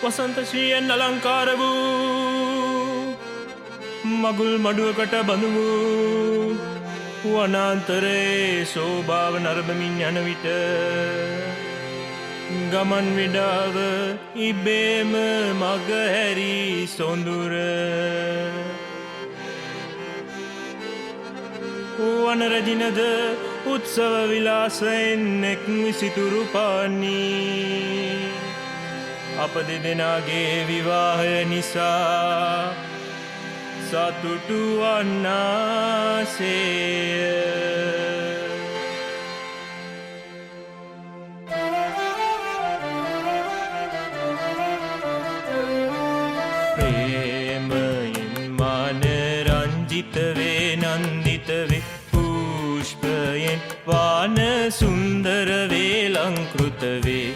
වසන්ත ශ්‍රියෙන් අලංකාර වූ මගුල් මඩුවකට බඳු වූ වනාන්තරයේ ශෝභාව නරඹමින් යන විට ගමන් විඩාව ඉබේම මග හැරි සොඳුර වනරදිනද උත්සව විලාසයෙන් එක් විසිතුරු පානී අප දෙදෙනාගේ විවාහය නිසා සතුටු වන්නාසේය. ප්‍රේමයෙන් මන රංජිත වේ නන්දිත වේ පුෂ්පයෙන් වාන සුන්දර වේ ලංකෘත වේ.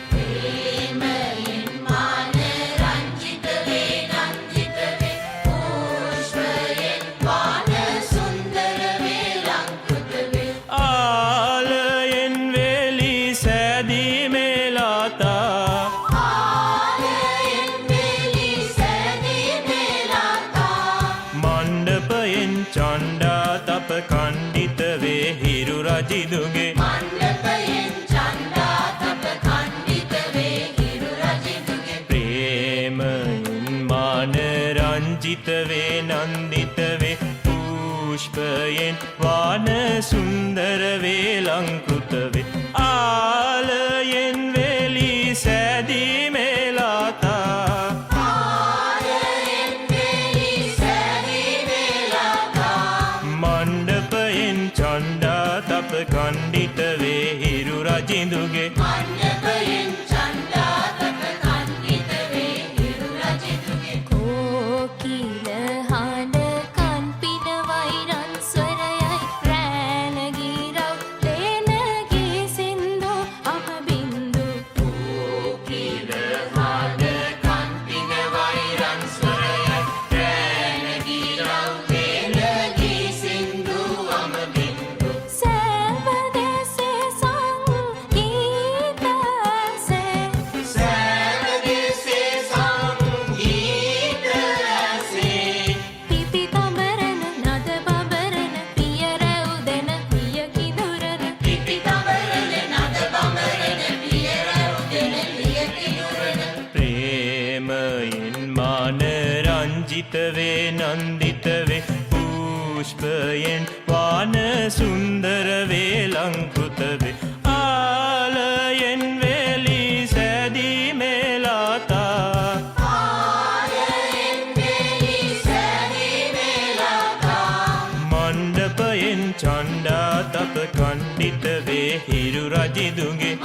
චණ්ඩා තප කණ්ඩිත වේ හිරු රජිදුගේ මණ්ඩපයෙන් චණ්ඩා තප කණ්ඩිත වේ හිරු රජිදුගේ ප්‍රේමයෙන් මාන රංජිත වේ නන්දිත වේ පුෂ්පයෙන් වාන සුන්දර වේ ලංකෘත වේ ආලයෙන් වෙලී සෑදී මෙලාතා චණ්ඩා තප කණ්ඩිත වේ හිරු රජිඳුගේ මණ්ඩපයෙන් චණ්ඩා තප කණ්ඩිත වේ හිරු රජිඳුගේ කෝකිල හඬ කන් පින වෛරන් ස්වරයයි රෑනගිරව් තේනගේ සින්දු අහ බින්දු කෝකිල හඬ කන් පින වෛරන් ස්වරයයි රෑනගිරව් තේනගේ සින්දු අම රංජිත වේ නන්දිත වේ පුෂ්පයෙන් වාන සුන්දර වේ ලංකෘත වේ ආලයෙන් වෙලී සෑදී මෙලාතා මණ්ඩපයෙන් චණ්ඩා තප කණ්ඩිත වේ හිරු රජිදුගේ